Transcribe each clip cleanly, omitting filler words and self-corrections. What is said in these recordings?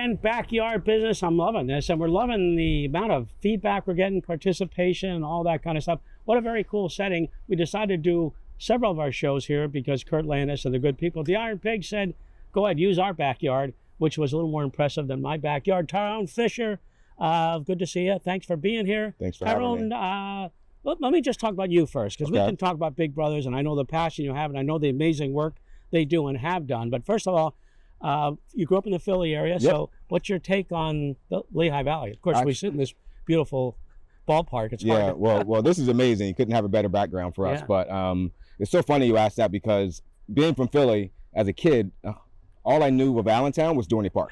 and backyard business. I'm loving this, and we're loving the amount of feedback we're getting, participation, and all that kind of stuff. What a very cool setting. We decided to do several of our shows here because Kurt Landis and the good people at the Iron Pig said, go ahead, use our backyard, which was a little more impressive than my backyard. Tyrone Fisher, good to see you. Thanks for being here. Thanks for having me. Let me just talk about you first, because we can talk about Big Brothers, and I know the passion you have, and I know the amazing work they do and have done. But first of all, you grew up in the Philly area, Yep. so what's your take on the Lehigh Valley? Of course, we sit in this beautiful ballpark. It's hard. Well, this is amazing. You couldn't have a better background for us. But it's so funny you asked that, because being from Philly as a kid, all I knew of Allentown was Dorney Park.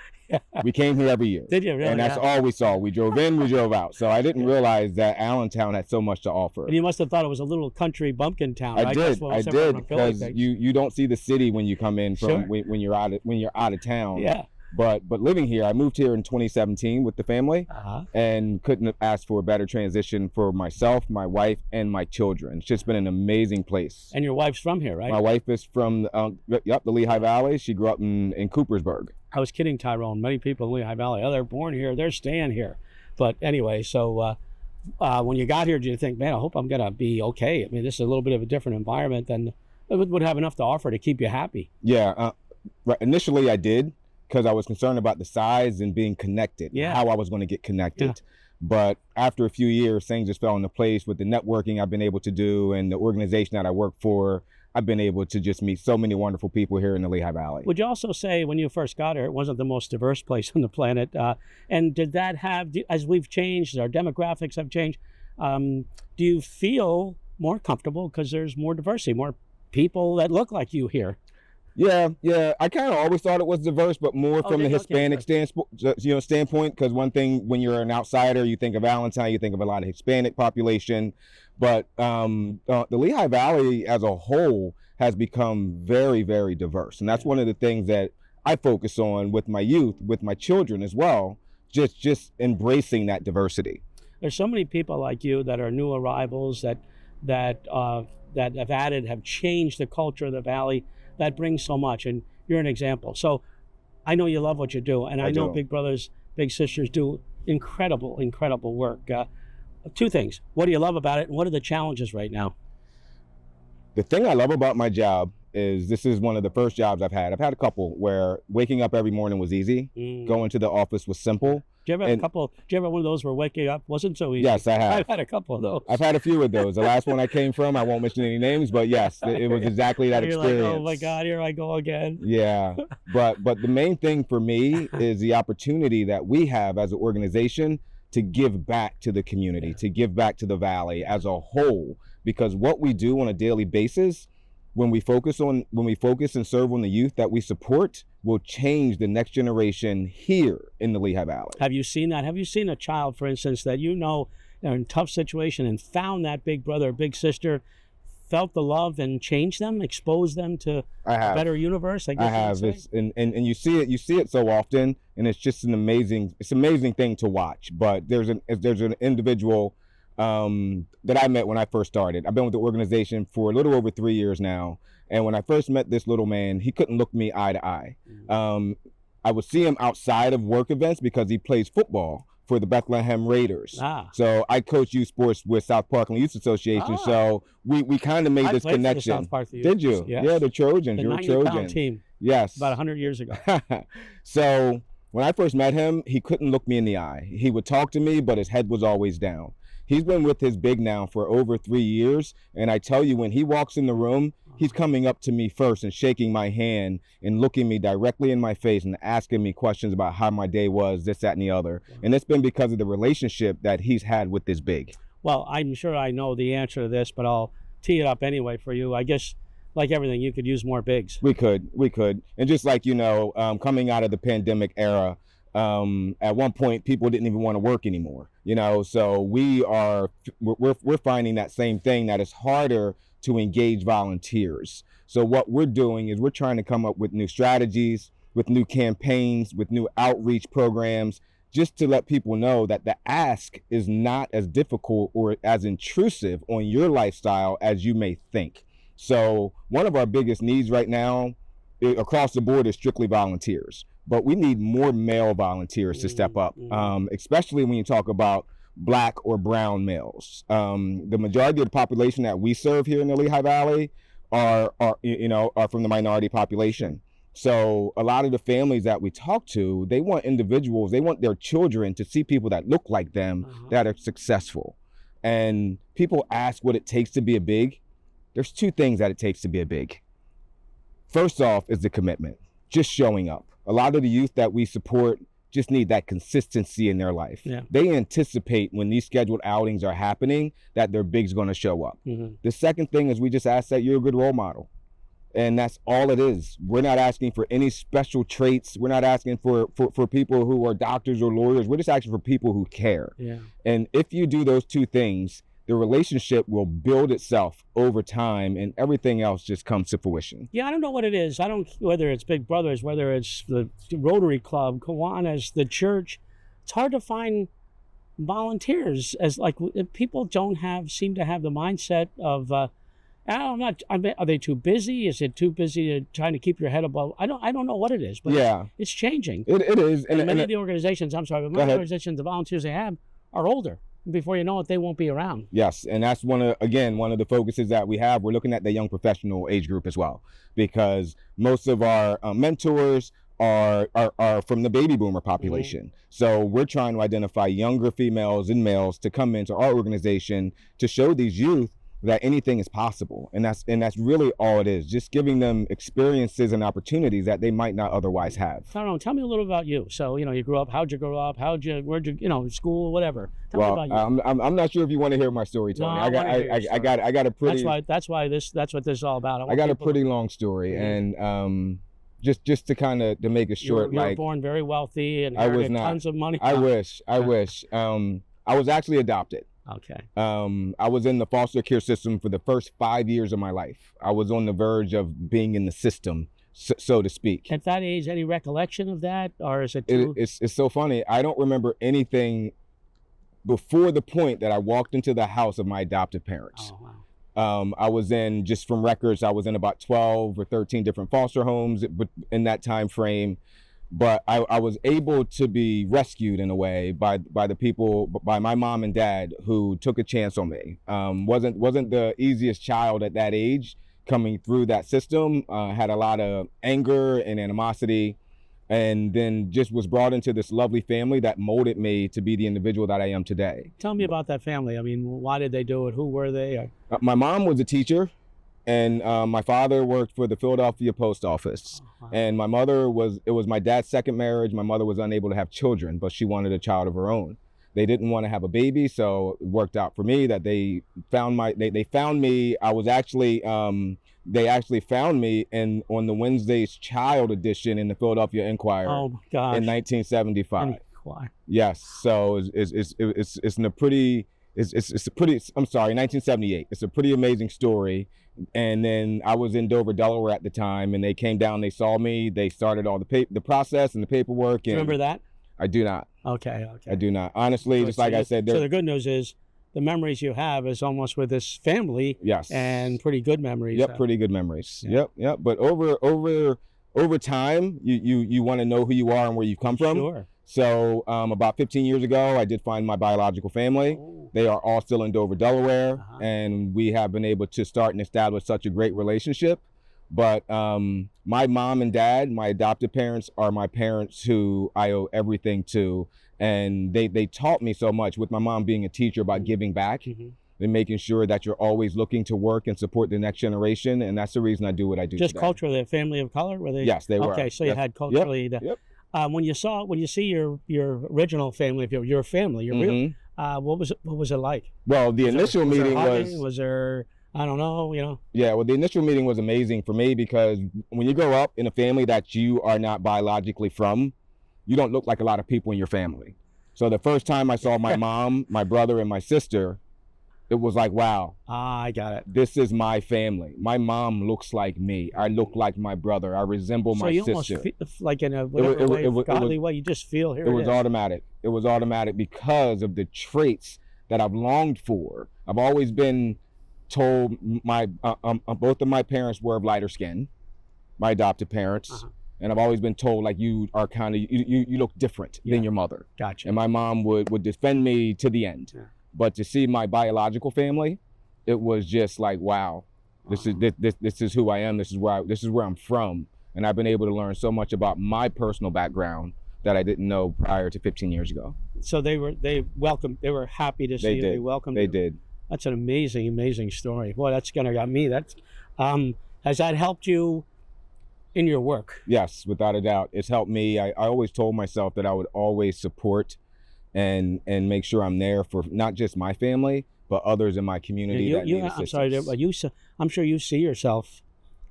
We came here every year. Did you really? And that's all we saw. We drove in, we drove out. So I didn't realize that Allentown had so much to offer. And you must have thought it was a little country bumpkin town. I right? did, because you don't see the city when you come in from when you're out of town. Yeah. But living here, I moved here in 2017 with the family, and couldn't have asked for a better transition for myself, my wife, and my children. It's just been an amazing place. And your wife's from here, right? My wife is from the Lehigh Valley. She grew up in Coopersburg. I was kidding, Tyrone. Many people in Lehigh Valley, they're born here, they're staying here. But anyway, so when you got here, did you think, man, I hope I'm going to be okay? I mean, this is a little bit of a different environment, than it would have enough to offer to keep you happy. Yeah, right. Initially I did, because I was concerned about the size and being connected, how I was going to get connected. But after a few years, things just fell into place with the networking I've been able to do and the organization that I work for. I've been able to just meet so many wonderful people here in the Lehigh Valley. Would you also say when you first got here, it wasn't the most diverse place on the planet? And did that have, as we've changed, our demographics have changed, do you feel more comfortable because there's more diversity, more people that look like you here? Yeah. I kind of always thought it was diverse, but more from the Hispanic standpoint. Because one thing, when you're an outsider, you think of Allentown, you think of a lot of Hispanic population. But the Lehigh Valley as a whole has become very, very diverse, and that's one of the things that I focus on with my youth, with my children as well. Just embracing that diversity. There's so many people like you that are new arrivals that have changed the culture of the Valley. That brings so much, and you're an example. So I know you love what you do, and I know Big Brothers, Big Sisters do incredible work. Two things. What do you love about it, and what are the challenges right now? The thing I love about my job is this is one of the first jobs I've had. I've had a couple where waking up every morning was easy. Going to the office was simple. Do you ever have did you ever have one of those where waking up wasn't so easy? Yes, I have. I've had a couple of those. I've had a few of those. The last one I came from, I won't mention any names, but yes, it was exactly that experience. Like, oh my God, here I go again. Yeah, but the main thing for me is the opportunity that we have as an organization to give back to the community, to give back to the Valley as a whole, because what we do on a daily basis, when we focus and serve on the youth that we support, will change the next generation here in the Lehigh Valley. Have you seen that? Have you seen a child, for instance, that you know are in a tough situation and found that big brother or big sister, felt the love and changed them, exposed them to a better universe? I have. And you see it so often, and it's just an amazing thing to watch. But there's an individual that I met when I first started. I've been with the organization for a little over 3 years now. And when I first met this little man, he couldn't look me eye to eye. I would see him outside of work events because he plays football for the Bethlehem Raiders. So I coach youth sports with South Parkland Youth Association. So we kind of made this connection. Did you? Yes. Yeah, the Trojans. You're a Trojan. Team. Yes. About 100 years ago. So when I first met him, he couldn't look me in the eye. He would talk to me, but his head was always down. He's been with his big now for over 3 years. And I tell you, when he walks in the room, he's coming up to me first and shaking my hand and looking me directly in my face and asking me questions about how my day was, this, that, and the other. And it's been because of the relationship that he's had with this big. Well, I'm sure I know the answer to this, but I'll tee it up anyway for you. I guess, like everything, you could use more bigs. We could. And just like, coming out of the pandemic era, at one point people didn't even want to work anymore, so we're finding that same thing, that it's harder to engage volunteers. So what we're doing is we're trying to come up with new strategies, with new campaigns, with new outreach programs, just to let people know that the ask is not as difficult or as intrusive on your lifestyle as you may think. So one of our biggest needs right now across the board is strictly volunteers. but we need more male volunteers to step up, especially when you talk about Black or brown males. The majority of the population that we serve here in the Lehigh Valley are from the minority population. So a lot of the families that we talk to, they want individuals, they want their children to see people that look like them, that are successful. And people ask what it takes to be a big. There's two things that it takes to be a big. First off is the commitment, just showing up. A lot of the youth that we support just need that consistency in their life. Yeah. They anticipate when these scheduled outings are happening that their big's going to show up. The second thing is we just ask that you're a good role model. And that's all it is. We're not asking for any special traits. We're not asking for people who are doctors or lawyers. We're just asking for people who care. Yeah. And if you do those two things, the relationship will build itself over time and everything else just comes to fruition. Yeah, I don't know what it is. I don't, whether it's Big Brothers, whether it's the Rotary Club, Kiwanis, the church, it's hard to find volunteers, as like people seem to have the mindset of, are they too busy? Is it too busy to trying to keep your head above? I don't know what it is, but yeah, it's changing. It is. And many of the organizations, but many organizations, the volunteers they have are older. Before you know it, they won't be around. Yes, and that's one of the focuses that we have. We're looking at the young professional age group as well, because most of our mentors are from the baby boomer population. So we're trying to identify younger females and males to come into our organization to show these youth that anything is possible, and that's really all it is, just giving them experiences and opportunities that they might not otherwise have. Tyrone, tell me a little about you. So you grew up. How'd you grow up? Where'd you school, whatever. Tell me about you. I'm not sure if you want to hear my story, Tony. No, I got a pretty. That's what this is all about. I got a pretty long story, and just to kind of make it short, you were born very wealthy and inherited tons of money. I wish. I was actually adopted. Okay. I was in the foster care system for the first 5 years of my life. I was on the verge of being in the system, so to speak. At that age, any recollection of that, or is it it's so funny. I don't remember anything before the point that I walked into the house of my adoptive parents. Oh, wow. I was in, just from records, I was in about 12 or 13 different foster homes in that time frame. But I was able to be rescued in a way by the people, by my mom and dad, who took a chance on me. Wasn't the easiest child at that age coming through that system. Had a lot of anger and animosity, and then just was brought into this lovely family that molded me to be the individual that I am today. Tell me about that family. I mean, why did they do it? Who were they? My mom was a teacher. And my father worked for the Philadelphia Post Office. And my mother it was my dad's second marriage. My mother was unable to have children, but she wanted a child of her own. They didn't want to have a baby, so it worked out for me that they found me. I was actually, they actually found me on the Wednesday's Child edition in the Philadelphia Inquirer. Oh my gosh. In 1975. Yes, so it's in a pretty, it's a pretty, I'm sorry, 1978. It's a pretty amazing story. And then I was in Dover, Delaware at the time, and they came down, they saw me, they started all the process and the paperwork. Do you remember that? I do not. Okay. I do not. Honestly, so, just like I said. So the good news is the memories you have is almost with this family. Yes. And pretty good memories. Yep, pretty good memories. Yeah. Yep. But over time, you want to know who you are and where you've come from. Sure. So about 15 years ago, I did find my biological family. Oh. They are all still in Dover, Delaware, and we have been able to start and establish such a great relationship. But my mom and dad, my adopted parents, are my parents who I owe everything to. And they taught me so much, with my mom being a teacher, about giving back and making sure that you're always looking to work and support the next generation. And that's the reason I do what I do. Just today. Culturally, a family of color? Were they? Yes, they were. Okay, so you had culturally. Yep. When you see your original family, if your family, your real, what was it like? Well, the initial meeting was there, I don't know, Yeah, well, the initial meeting was amazing for me, because when you grow up in a family that you are not biologically from, you don't look like a lot of people in your family. So the first time I saw my mom, my brother, and my sister, it was like, wow. I got it. This is my family. My mom looks like me. I look like my brother. I resemble my sister. So you almost feel like in a godly way, you just feel here. It was automatic. It was automatic because of the traits that I've longed for. I've always been told both of my parents were of lighter skin, my adopted parents. And I've always been told, like, you are kind of, you look different than your mother. Gotcha. And my mom would defend me to the end. Yeah. But to see my biological family, it was just like, wow, this is who I am. This is where I'm from. And I've been able to learn so much about my personal background that I didn't know prior to 15 years ago. So they were happy to see you. They welcomed you. They did. That's an amazing story. Boy, that's gonna got me. That's has that helped you in your work? Yes, without a doubt. It's helped me. I always told myself that I would always support and make sure I'm there for not just my family, but others in my community that need assistance. I'm sorry, I'm sure you see yourself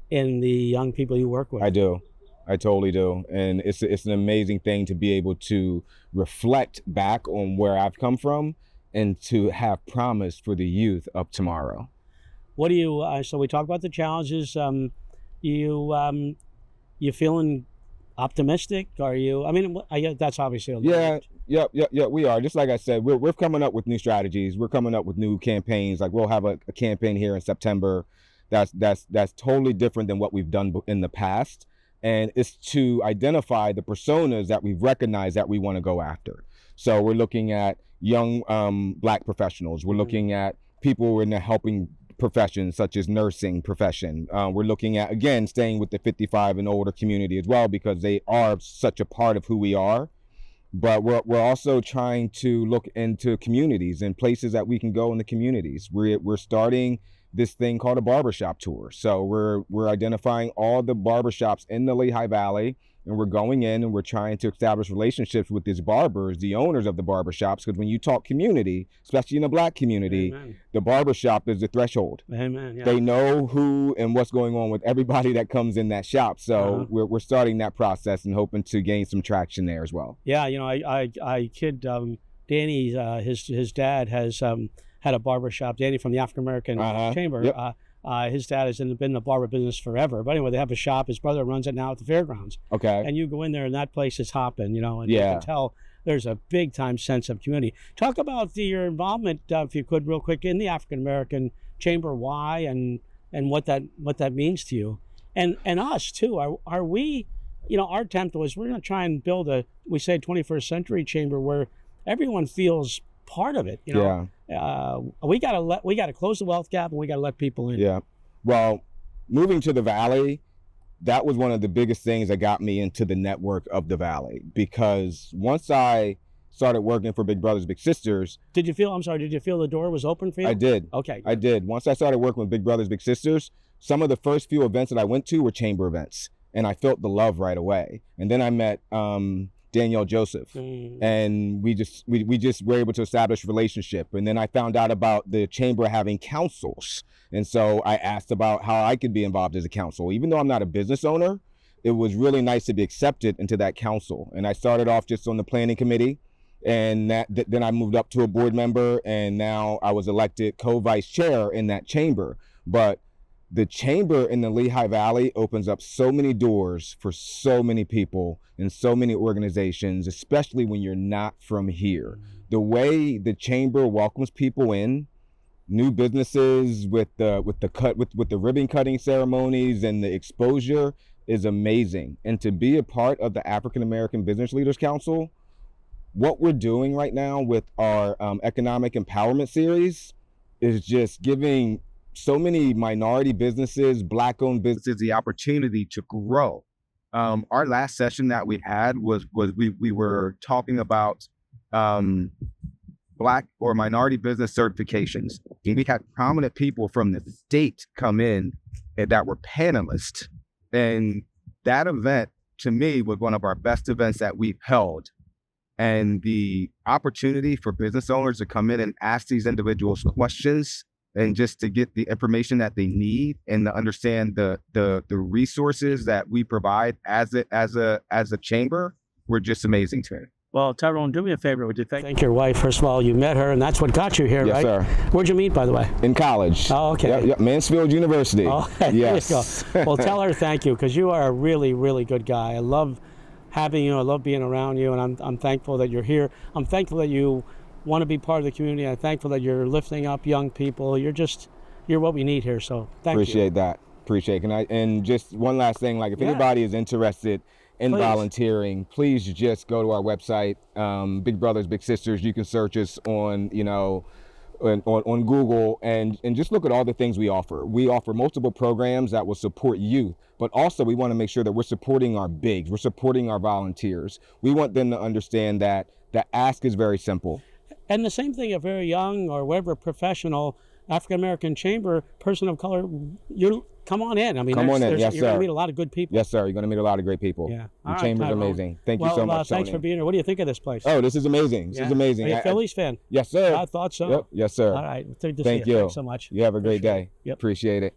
in the young people you work with. I do. I totally do. And it's an amazing thing to be able to reflect back on where I've come from and to have promise for the youth of tomorrow. What do you, so we talked about the challenges. You feeling optimistic? Are you, I mean, I guess that's obviously a little Yeah, we are. Just like I said, we're coming up with new strategies. We're coming up with new campaigns. Like we'll have a campaign here in September that's totally different than what we've done in the past. And it's to identify the personas that we've recognized that we want to go after. So we're looking at young Black professionals. We're looking at people in the helping professions such as nursing profession. We're looking at, again, staying with the 55 and older community as well, because they are such a part of who we are. But we're also trying to look into communities and places that we can go in the communities. We're starting this thing called a barbershop tour. So we're identifying all the barbershops in the Lehigh Valley, and we're going in and we're trying to establish relationships with these barbers, the owners of the barbershops, because when you talk community, especially in the Black community, Amen. The barbershop is the threshold. Amen. Yeah. They know who and what's going on with everybody that comes in that shop. So we're starting that process and hoping to gain some traction there as well. Yeah, you know, I kid Danny, his dad has had a barbershop. Danny from the African American Chamber. Yep. His dad has been in the barber business forever. But anyway, they have a shop. His brother runs it now at the fairgrounds. Okay. And you go in there and that place is hopping, you know, and you can tell there's a big time sense of community. Talk about your involvement, if you could, real quick, in the African American Chamber. Why and what that means to you, and us too. Are we, you know, our attempt was we're going to try and build we say 21st century chamber where everyone feels part of it. You know, we got to close the wealth gap and we got to let people in. Yeah. Well, moving to the Valley, that was one of the biggest things that got me into the network of the Valley, because once I started working for Big Brothers Big Sisters. Did you feel the door was open for you? I did. Okay. I did. Once I started working with Big Brothers Big Sisters, some of the first few events that I went to were chamber events, and I felt the love right away. And then I met Danielle Joseph, and we just were able to establish a relationship. And then I found out about the chamber having councils, and so I asked about how I could be involved as a council. Even though I'm not a business owner, it was really nice to be accepted into that council. And I started off just on the planning committee, and then I moved up to a board member, and now I was elected co-vice chair in that chamber. But the chamber in the Lehigh Valley opens up so many doors for so many people and so many organizations, especially when you're not from here. The way the chamber welcomes people in, new businesses with the ribbon cutting ceremonies and the exposure is amazing. And to be a part of the African American Business Leaders Council, what we're doing right now with our economic empowerment series is just giving so many minority businesses, Black-owned businesses, the opportunity to grow. Our last session that we had was we were talking about Black or minority business certifications. And we had prominent people from the state come in and that were panelists. And that event, to me, was one of our best events that we've held. And the opportunity for business owners to come in and ask these individuals questions and just to get the information that they need and to understand the resources that we provide as a chamber were just amazing to me. Well, Tyrone, do me a favor. Would you thank your wife? First of all, you met her, and that's what got you here, right? Yes, sir. Where'd you meet, by the way? In college. Oh, okay. Yep, Mansfield University. Oh, yes. There you go. Well, tell her thank you, because you are a really, really good guy. I love having you. I love being around you, and I'm thankful that you're here. I'm thankful that you want to be part of the community. I'm thankful that you're lifting up young people. You're what we need here, so thank you. Appreciate that. Appreciate it. And just one last thing, like if anybody is interested in volunteering, please just go to our website, Big Brothers Big Sisters. You can search us on, you know, on Google, and just look at all the things we offer. We offer multiple programs that will support youth, but also we want to make sure that we're supporting our bigs, we're supporting our volunteers. We want them to understand that the ask is very simple. And the same thing, if you're young or whatever professional, African American chamber, person of color, come on in. I mean, come on in. Yes, you're sir. Going to meet a lot of good people. Yes, sir. You're going to meet a lot of great people. Yeah. The chamber's amazing. Thank you so much, thanks Tony. for being here. What do you think of this place? Oh, this is amazing. This is amazing. Are you a Phillies fan? Yes, sir. I thought so. Yep. Yes, sir. All right. Thank you. Thanks so much. You have a great day. Yep. Appreciate it.